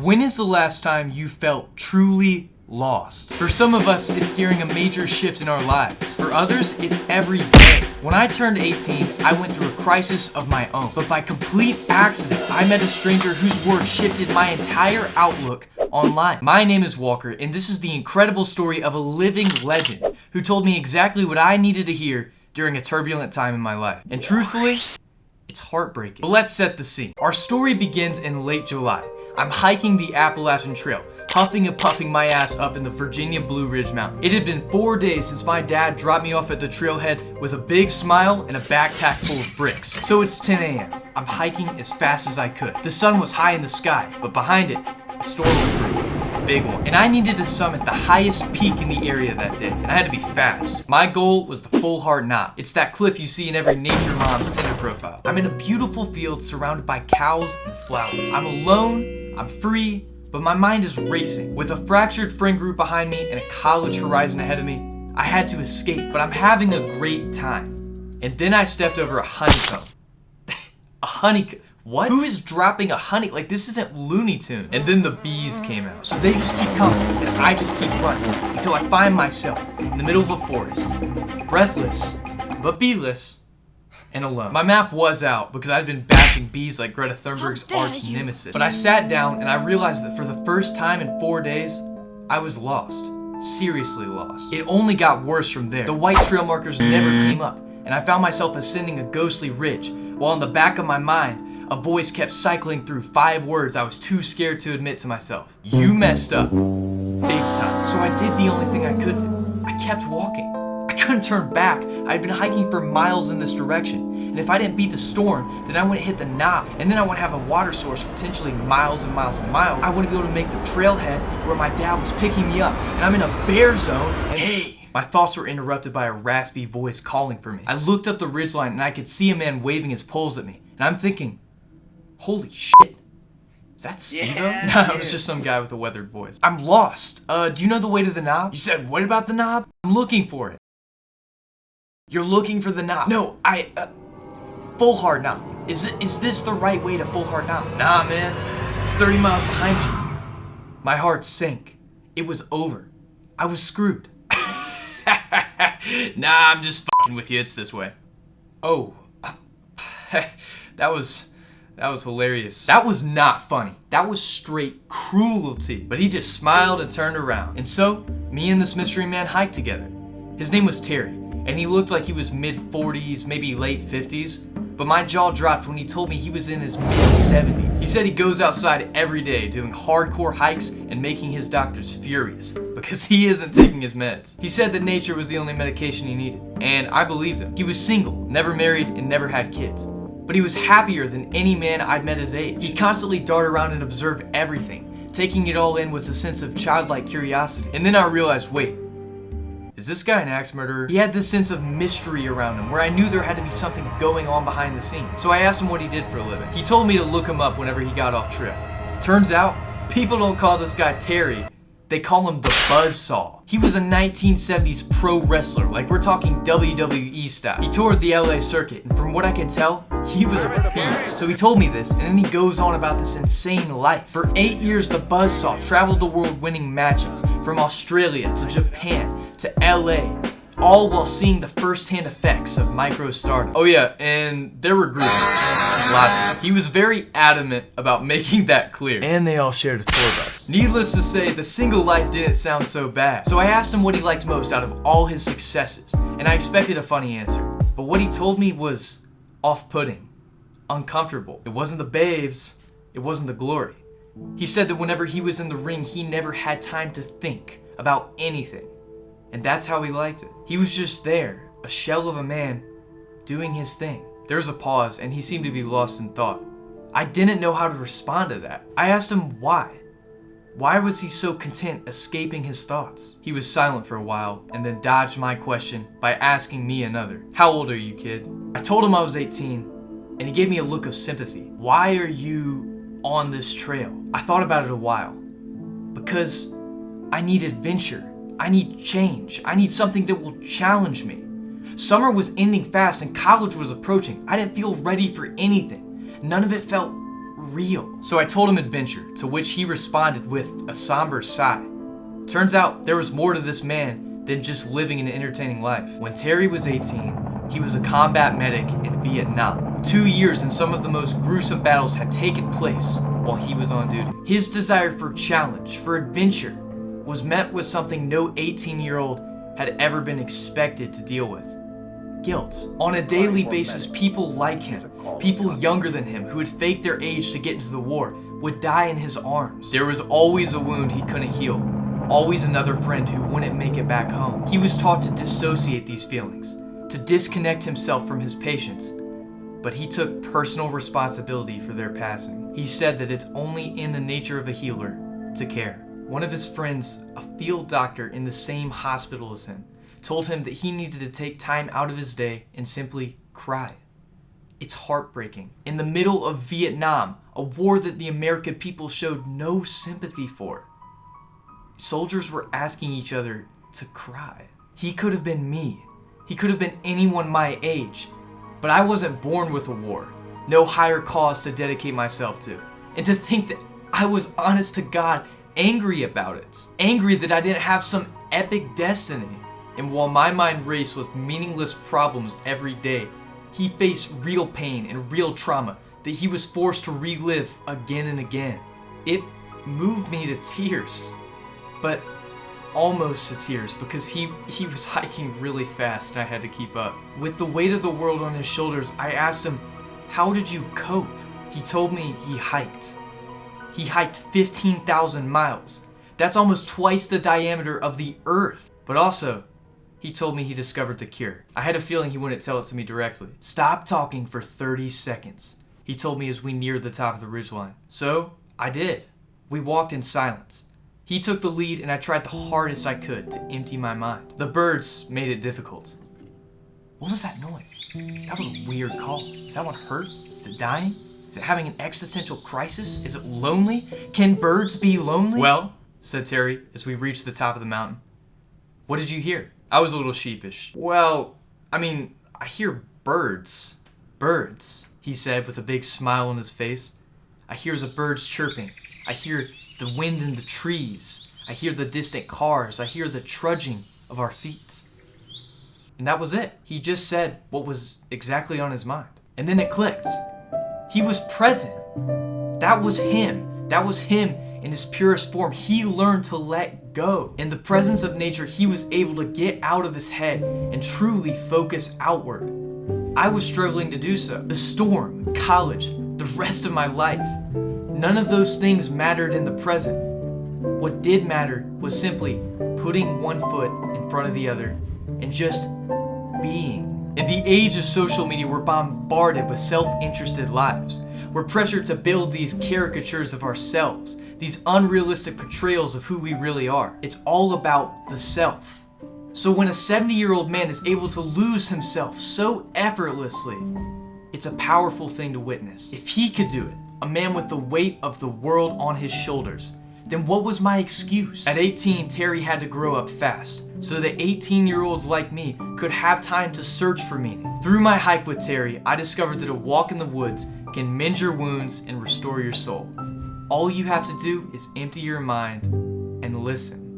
When is the last time you felt truly lost? For some of us, it's during a major shift in our lives. For others, it's every day. When I turned 18, I went through a crisis of my own. But by complete accident, I met a stranger whose words shifted my entire outlook on life. My name is Walker, and this is the incredible story of a living legend who told me exactly what I needed to hear during a turbulent time in my life. And truthfully, it's heartbreaking. But let's set the scene. Our story begins in late July. I'm hiking the Appalachian Trail, huffing and puffing my ass up in the Virginia Blue Ridge Mountains. It had been 4 days since my dad dropped me off at the trailhead with a big smile and a backpack full of bricks. So it's 10 a.m. I'm hiking as fast as I could. The sun was high in the sky, but behind it, a storm was brewing. A big one. And I needed to summit the highest peak in the area that day, and I had to be fast. My goal was the Full Heart Knot. It's that cliff you see in every nature mom's Tinder profile. I'm in a beautiful field surrounded by cows and flowers. I'm alone, I'm free, but my mind is racing. With a fractured friend group behind me and a college horizon ahead of me, I had to escape, but I'm having a great time. And then I stepped over a honeycomb. A honeycomb? What? Who is dropping a honey? Like, this isn't Looney Tunes. And then the bees came out. So they just keep coming, and I just keep running until I find myself in the middle of a forest, breathless, but beeless, and alone. My map was out because I'd been bashing bees like Greta Thunberg's arch nemesis. But I sat down and I realized that for the first time in 4 days, I was lost. Seriously lost. It only got worse from there. The white trail markers never came up, and I found myself ascending a ghostly ridge, while in the back of my mind, a voice kept cycling through 5 words I was too scared to admit to myself. You messed up. Big time. So I did the only thing I could do. I kept walking. I couldn't turn back. I had been hiking for miles in this direction. And if I didn't beat the storm, then I wouldn't hit the knot. And then I wouldn't have a water source for potentially miles and miles and miles. I wouldn't be able to make the trailhead where my dad was picking me up. And I'm in a bear zone. And hey! My thoughts were interrupted by a raspy voice calling for me. I looked up the ridgeline and I could see a man waving his poles at me. And I'm thinking, holy shit. Is that Steve? Yeah, No, it was just some guy with a weathered voice. I'm lost. Do you know the way to the knob? You said, what about the knob? I'm looking for it. You're looking for the knob. No, Full Heart Knob. Is this the right way to Full Heart Knob? Nah, man. It's 30 miles behind you. My heart sank. It was over. I was screwed. Nah, I'm just fucking with you. It's this way. Oh. That was hilarious. That was not funny. That was straight cruelty. But he just smiled and turned around. And so, me and this mystery man hiked together. His name was Terry, and he looked like he was mid-40s, maybe late 50s. But my jaw dropped when he told me he was in his mid-70s. He said he goes outside every day doing hardcore hikes and making his doctors furious because he isn't taking his meds. He said that nature was the only medication he needed, and I believed him. He was single, never married, and never had kids. But he was happier than any man I'd met his age. He'd constantly dart around and observe everything, taking it all in with a sense of childlike curiosity. And then I realized, wait, is this guy an axe murderer? He had this sense of mystery around him where I knew there had to be something going on behind the scenes. So I asked him what he did for a living. He told me to look him up whenever he got off trail. Turns out, people don't call this guy Terry. They call him the Buzzsaw. He was a 1970s pro wrestler, like we're talking WWE style. He toured the LA circuit, and from what I can tell, he was a beast. So he told me this, and then he goes on about this insane life. For 8 years, the Buzzsaw traveled the world winning matches, from Australia to Japan to LA, all while seeing the first-hand effects of micro-stardom. Oh yeah, and there were groupies. Lots of them. He was very adamant about making that clear. And they all shared a tour bus. Needless to say, the single life didn't sound so bad. So I asked him what he liked most out of all his successes, and I expected a funny answer. But what he told me was off-putting, uncomfortable. It wasn't the babes, it wasn't the glory. He said that whenever he was in the ring, he never had time to think about anything. And that's how he liked it. He was just there, a shell of a man, doing his thing. There was a pause, and he seemed to be lost in thought. I didn't know how to respond to that. I asked him why. Why was he so content escaping his thoughts? He was silent for a while, and then dodged my question by asking me another. How old are you, kid? I told him I was 18, and he gave me a look of sympathy. Why are you on this trail? I thought about it a while. Because I need adventure. I need change. I need something that will challenge me. Summer was ending fast and college was approaching. I didn't feel ready for anything. None of it felt real. So I told him adventure, to which he responded with a somber sigh. Turns out there was more to this man than just living an entertaining life. When Terry was 18, he was a combat medic in Vietnam. 2 years and some of the most gruesome battles had taken place while he was on duty. His desire for challenge, for adventure, was met with something no 18-year-old had ever been expected to deal with. Guilt. On a daily basis, people like him, people younger than him who had faked their age to get into the war, would die in his arms. There was always a wound he couldn't heal, always another friend who wouldn't make it back home. He was taught to dissociate these feelings, to disconnect himself from his patients, but he took personal responsibility for their passing. He said that it's only in the nature of a healer to care. One of his friends, a field doctor in the same hospital as him, told him that he needed to take time out of his day and simply cry. It's heartbreaking. In the middle of Vietnam, a war that the American people showed no sympathy for, soldiers were asking each other to cry. He could have been me. He could have been anyone my age. But I wasn't born with a war, no higher cause to dedicate myself to. And to think that I was honest to God angry about it. Angry that I didn't have some epic destiny. And while my mind raced with meaningless problems every day, he faced real pain and real trauma that he was forced to relive again and again. It moved me to tears. But almost to tears, because he was hiking really fast and I had to keep up. With the weight of the world on his shoulders, I asked him, "How did you cope?" He told me he hiked. He hiked 15,000 miles. That's almost twice the diameter of the Earth. But also, he told me he discovered the cure. I had a feeling he wouldn't tell it to me directly. "Stop talking for 30 seconds, he told me as we neared the top of the ridgeline. So, I did. We walked in silence. He took the lead and I tried the hardest I could to empty my mind. The birds made it difficult." What was that noise? That was a weird call. Is that one hurt? Is it dying? Is it having an existential crisis? Is it lonely? Can birds be lonely? "Well," said Terry as we reached the top of the mountain, "what did you hear?" I was a little sheepish. "Well, I hear birds." "Birds," he said with a big smile on his face. "I hear the birds chirping. I hear the wind in the trees. I hear the distant cars. I hear the trudging of our feet." And that was it. He just said what was exactly on his mind. And then it clicked. He was present. That was him. That was him in his purest form. He learned to let go. In the presence of nature, he was able to get out of his head and truly focus outward. I was struggling to do so. The storm, college, the rest of my life. None of those things mattered in the present. What did matter was simply putting one foot in front of the other and just being. In the age of social media, we're bombarded with self-interested lives. We're pressured to build these caricatures of ourselves, these unrealistic portrayals of who we really are. It's all about the self. So when a 70-year-old man is able to lose himself so effortlessly, it's a powerful thing to witness. If he could do it, a man with the weight of the world on his shoulders, then what was my excuse? At 18, Terry had to grow up fast, so that 18-year-olds like me could have time to search for meaning. Through my hike with Terry, I discovered that a walk in the woods can mend your wounds and restore your soul. All you have to do is empty your mind and listen.